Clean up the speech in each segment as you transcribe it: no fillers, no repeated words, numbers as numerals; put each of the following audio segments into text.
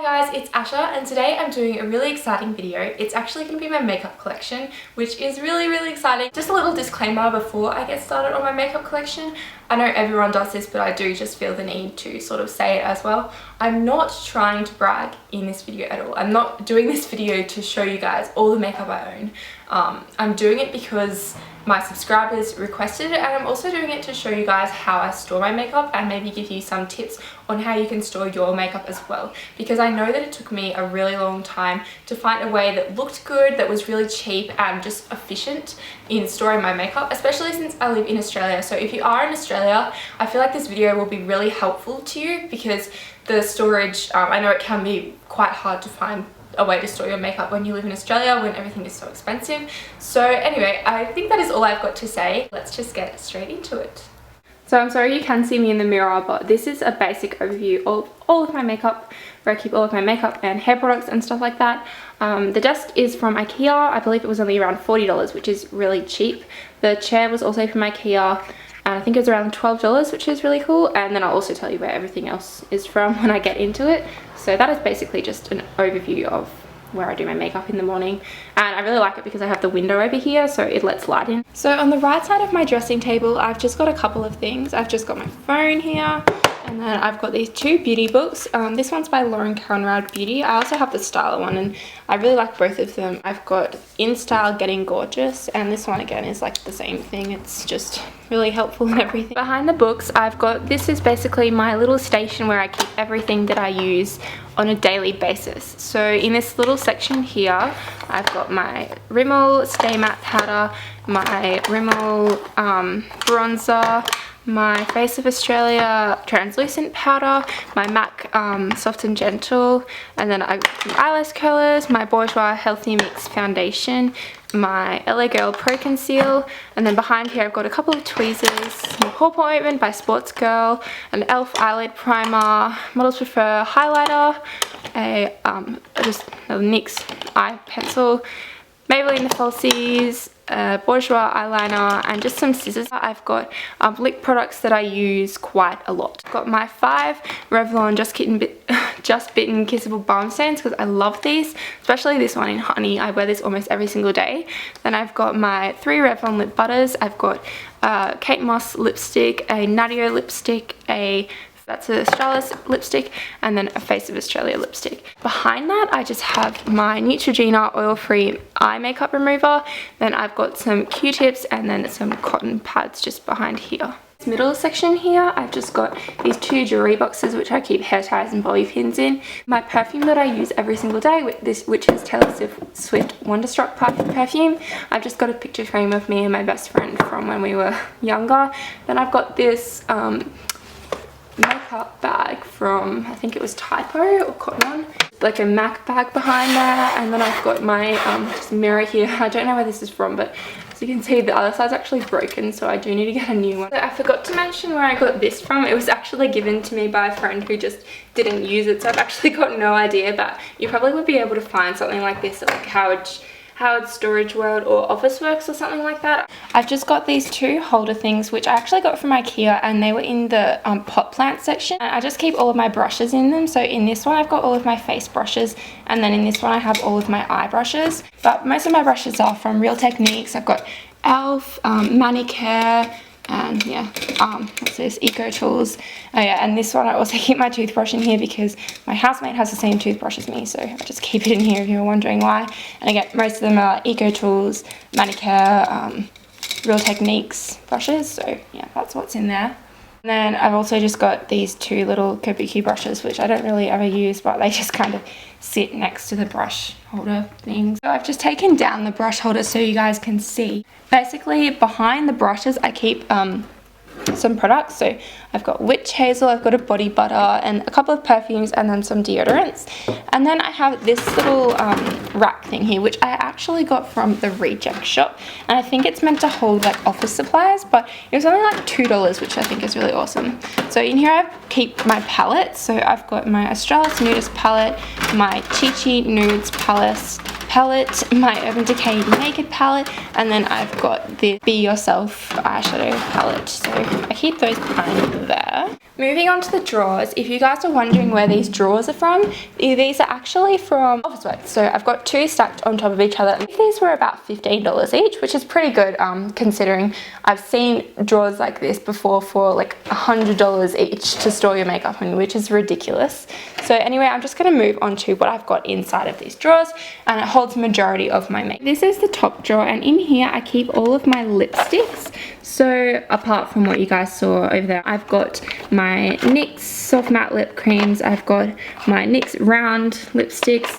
Hi guys, it's Asha and today I'm doing a really exciting video. It's actually going to be my makeup collection, which is really exciting. Just a little disclaimer before I get started on my makeup collection. I know everyone does this, but I do just feel the need to sort of say it as well. I'm not trying to brag in this video at all. I'm not doing this video to show you guys all the makeup I own. I'm doing it because my subscribers requested it, and I'm also doing it to show you guys how I store my makeup and maybe give you some tips on how you can store your makeup as well, because I know that it took me a really long time to find a way that looked good, that was really cheap and just efficient in storing my makeup, especially since I live in Australia. So if you are in Australia, I feel like this video will be really helpful to you because the storage, I know it can be quite hard to find a way to store your makeup when you live in Australia when everything is so expensive. So anyway, I think that is all I've got to say. Let's just get straight into it. So I'm sorry you can see me in the mirror, but this is a basic overview of all of my makeup, where I keep all of my makeup and hair products and stuff like that. The desk is from IKEA. I believe it was only around $40, which is really cheap. The chair was also from IKEA, and I think it was around $12, which is really cool. And then I'll also tell you where everything else is from when I get into it. So that is basically just an overview of where I do my makeup in the morning, and I really like it because I have the window over here so it lets light in. So on the right side of my dressing table, I've just got a couple of things. I've just got my phone here, and then I've got these two beauty books. This one's by Lauren Conrad Beauty. I also have the Styler one, and I really like both of them. I've got In Style Getting Gorgeous, and this one again is like the same thing. It's just really helpful and everything. Behind the books, I've got, this is basically my little station where I keep everything that I use on a daily basis. So in this little section here, I've got my Rimmel Stay Matte Powder, my Rimmel bronzer, my Face of Australia translucent powder, my MAC Soft and Gentle, and then I've got some eyelash curlers, my Bourjois Healthy Mix foundation, my LA Girl Pro Conceal, and then behind here I've got a couple of tweezers, some Paw Paw Ointment by Sports Girl, an ELF eyelid primer, Models Prefer highlighter, just a NYX eye pencil, Maybelline The Falsies, Bourjois eyeliner, and just some scissors. I've got lip products that I use quite a lot. I've got my 5 Revlon Just Bitten Kissable Balm Stains because I love these, especially this one in honey. I wear this almost every single day. Then I've got my 3 Revlon lip butters. I've got Kate Moss lipstick, a Natio lipstick, that's a Starless lipstick, and then a Face of Australia lipstick. Behind that, I just have my Neutrogena oil-free eye makeup remover. Then I've got some Q-tips and then some cotton pads just behind here. This middle section here, I've just got these 2 jewelry boxes which I keep hair ties and bobby pins in. My perfume that I use every single day, which is Taylor Swift Wonderstruck perfume. I've just got a picture frame of me and my best friend from when we were younger. Then I've got this makeup bag from, I think it was Typo or Cotton On, like a MAC bag behind there. And then I've got my just mirror here. I don't know where this is from, but as you can see, the other side's actually broken, so I do need to get a new one. So I forgot to mention where I got this from. It was actually given to me by a friend who just didn't use it, so I've actually got no idea, but you probably would be able to find something like this at like Howard Storage World or Officeworks or something like that. I've just got these 2 holder things which I actually got from IKEA, and they were in the pot plant section, and I just keep all of my brushes in them. So in this one I've got all of my face brushes, and then in this one I have all of my eye brushes, but most of my brushes are from Real Techniques. I've got ELF, Manicare, and yeah, what's this, Eco Tools. Oh yeah, and this one I also keep my toothbrush in here because my housemate has the same toothbrush as me, so I just keep it in here if you're wondering why. And again, most of them are Eco Tools, Manicare, Real Techniques brushes, so yeah, that's what's in there. And then I've also just got these 2 little Kabuki brushes, which I don't really ever use, but they just kind of sit next to the brush holder things. So I've just taken down the brush holder so you guys can see. Basically, behind the brushes, I keep some products. So I've got Witch Hazel, I've got a body butter, and a couple of perfumes, and then some deodorants. And then I have this little rack thing here, which I actually got from the Reject Shop, and I think it's meant to hold like office supplies, but it was only like $2, which I think is really awesome. So in here I keep my palettes. So I've got my Australis Nudist palette, my Chi Chi Nudes palette, my Urban Decay Naked palette, and then I've got the Be Yourself eyeshadow palette. So I keep those behind there. Moving on to the drawers, if you guys are wondering where these drawers are from, these are actually from Officeworks. So I've got 2 stacked on top of each other. These were about $15 each, which is pretty good considering I've seen drawers like this before for like $100 each to store your makeup in, which is ridiculous. So anyway, I'm just going to move on to what I've got inside of these drawers, and it holds the majority of my makeup. This is the top drawer, and in here I keep all of my lipsticks. So apart from what you guys saw over there, I've got my NYX soft matte lip creams, I've got my NYX round lipsticks,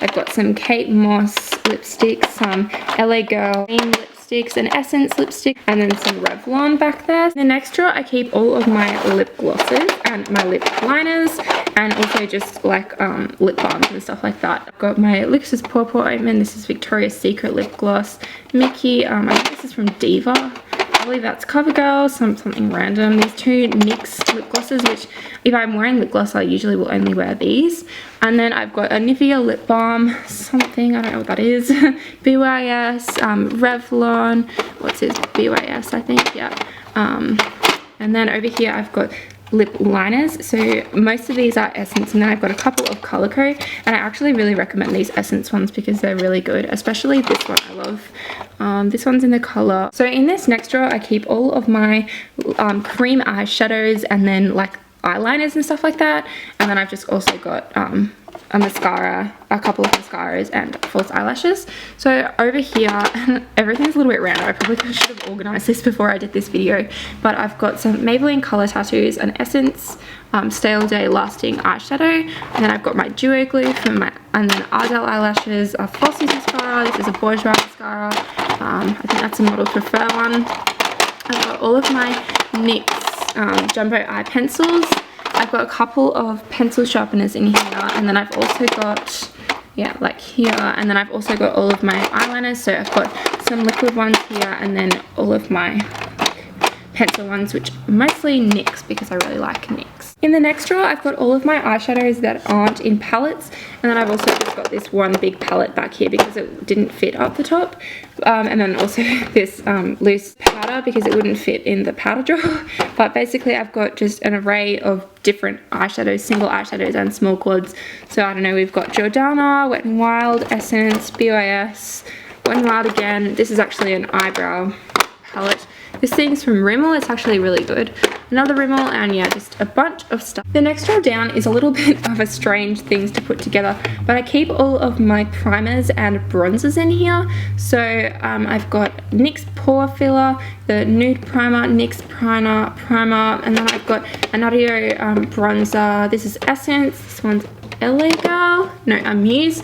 I've got some Kate Moss lipsticks, some LA Girl lipsticks, an Essence lipstick, and then some Revlon back there. In the next drawer I keep all of my lip glosses and my lip liners, and also just like lip balms and stuff like that. I've got my Luxus Pore Pore Ointment, this is Victoria's Secret lip gloss, Mickey, I think this is from Diva. I believe that's CoverGirl, something random. These 2 NYX lip glosses, which if I'm wearing lip gloss I usually will only wear these. And then I've got a Nivea lip balm, something, I don't know what that is. BYS, Revlon, what's this, BYS I think, yeah. And then over here I've got lip liners. So most of these are Essence, and then I've got a couple of Colourco, and I actually really recommend these Essence ones because they're really good, especially this one I love. This one's in the colour. So in this next drawer I keep all of my cream eyeshadows and then like eyeliners and stuff like that, and then I've just also got a mascara, a couple of mascaras, and false eyelashes. So over here everything's a little bit random. I probably should have organized this before I did this video, but I've got some Maybelline Color Tattoos, an Essence Stay All Day Lasting eyeshadow, and then I've got my Duo Glue for my, and then Ardell eyelashes, a Falsies mascara, this is a Bourjois mascara, I think that's a Model Prefer one. I've got all of my NYX jumbo eye pencils. I've got a couple of pencil sharpeners in here, and then I've also got, yeah, like here, and then I've also got all of my eyeliners. So I've got some liquid ones here, and then all of my pencil ones, which mostly NYX because I really like NYX. In the next drawer I've got all of my eyeshadows that aren't in palettes, and then I've also just got this one big palette back here because it didn't fit up the top, and then also this loose powder because it wouldn't fit in the powder drawer. But basically I've got just an array of different eyeshadows, single eyeshadows and small quads. So I don't know, we've got Jordana, Wet n Wild, Essence, BYS, Wet n Wild again. This is actually an eyebrow palette. This thing's from Rimmel, it's actually really good. Another Rimmel, and yeah, just a bunch of stuff. The next drawer down is a little bit of a strange things to put together, but I keep all of my primers and bronzers in here. So I've got NYX Pore Filler, the Nude Primer, NYX Primer, and then I've got a Natio bronzer. This is Essence, this one's LA Girl, no, Amuse.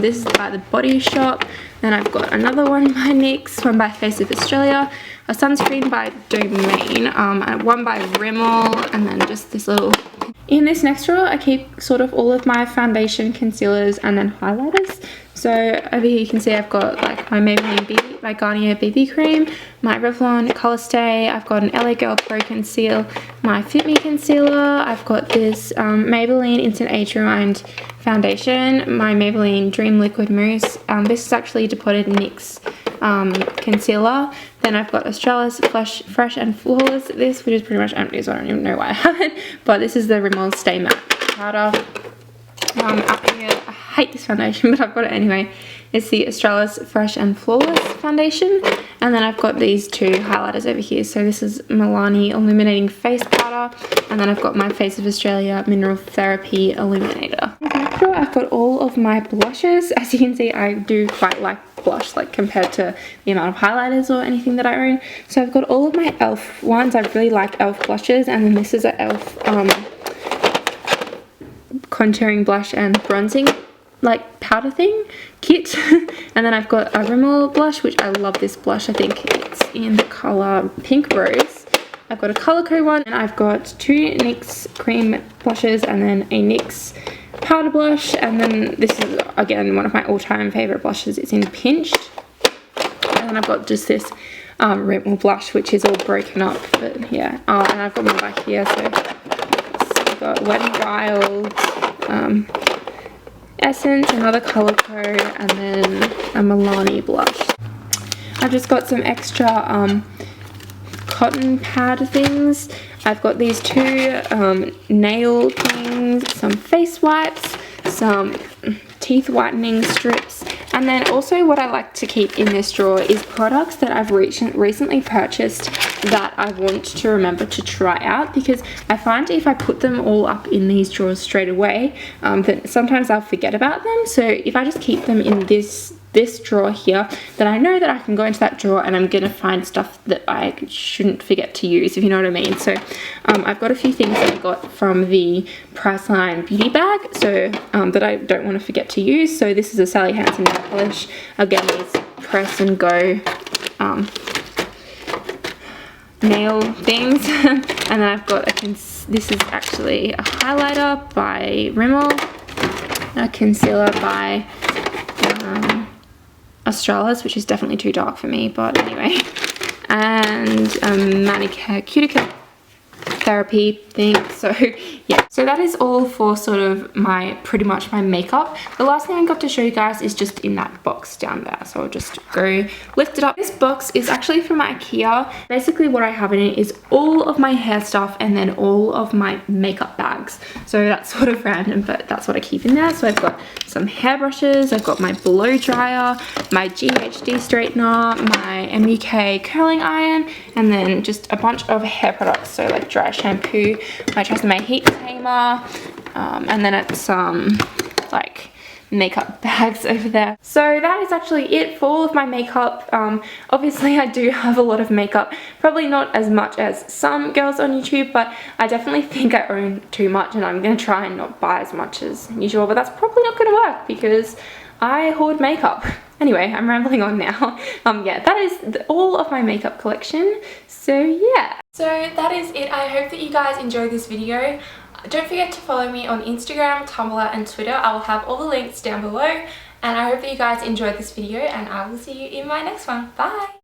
This is by The Body Shop. Then I've got another one by NYX, one by Face of Australia, a sunscreen by Domain, and one by Rimmel, and then just this little... In this next drawer, I keep sort of all of my foundation, concealers, and then highlighters. So over here you can see I've got like my Maybelline by Garnier BB cream, my Revlon Color Stay, I've got an LA Girl Pro Conceal, my Fit Me concealer, I've got this Maybelline Instant Age Rewind foundation, my Maybelline Dream Liquid Mousse, this is actually Depotted NYX concealer. Then I've got Australis Fresh and Flawless, this, which is pretty much empty, so I don't even know why I have it, but this is the Rimmel Stay Matte powder. Up here, I hate this foundation, but I've got it anyway. It's the Australis Fresh and Flawless foundation, and then I've got these 2 highlighters over here. So this is Milani Illuminating Face Powder, and then I've got my Face of Australia Mineral Therapy Illuminator. After I've got all of my blushes. As you can see, I do quite like blush, like compared to the amount of highlighters or anything that I own. So I've got all of my e.l.f. ones. I really like e.l.f. blushes, and then this is an e.l.f. contouring blush and bronzing like powder thing kit. And then I've got a Rimmel blush, which I love this blush. I think it's in the color Pink Rose. I've got a Colourco one, and I've got 2 NYX cream blushes and then a NYX powder blush, and then this is again one of my all-time favorite blushes. It's in Pinched. And then I've got just this Rimmel blush, which is all broken up, but yeah. Oh, and I've got more back here, so I've got Wet n Wild, Essence, another Colour Co, and then a Milani blush. I've just got some extra cotton pad things. I've got these two nail things, some face wipes, some teeth whitening strips, and then also what I like to keep in this drawer is products that I've recently purchased that I want to remember to try out, because I find if I put them all up in these drawers straight away, then sometimes I'll forget about them. So if I just keep them in this drawer here, then I know that I can go into that drawer and I'm gonna find stuff that I shouldn't forget to use, if you know what I mean. So I've got a few things that I got from the Priceline beauty bag, so that I don't want to forget to use. So this is a Sally Hansen nail polish. Again, these press and go nail things. And then I've got this is actually a highlighter by Rimmel, a concealer by Australis, which is definitely too dark for me, but anyway, and a manicure cuticle therapy thing. So yeah, so that is all for sort of pretty much my makeup. The last thing I got to show you guys is just in that box down there, so I'll just go lift it up. This box is actually from IKEA. Basically what I have in it is all of my hair stuff and then all of my makeup bags. So that's sort of random, but that's what I keep in there. So I've got some hairbrushes, I've got my blow dryer, my GHD straightener, my MUK curling iron, and then just a bunch of hair products, so like dry shampoo, my Tresemme heat tamer, and then it's some like makeup bags over there. So that is actually it for all of my makeup. Obviously I do have a lot of makeup, probably not as much as some girls on YouTube, but I definitely think I own too much, and I'm gonna try and not buy as much as usual, but that's probably not gonna work because I hoard makeup. Anyway, I'm rambling on now. Yeah, that is all of my makeup collection. So yeah. So that is it. I hope that you guys enjoyed this video. Don't forget to follow me on Instagram, Tumblr and Twitter. I will have all the links down below. And I hope that you guys enjoyed this video, and I will see you in my next one. Bye!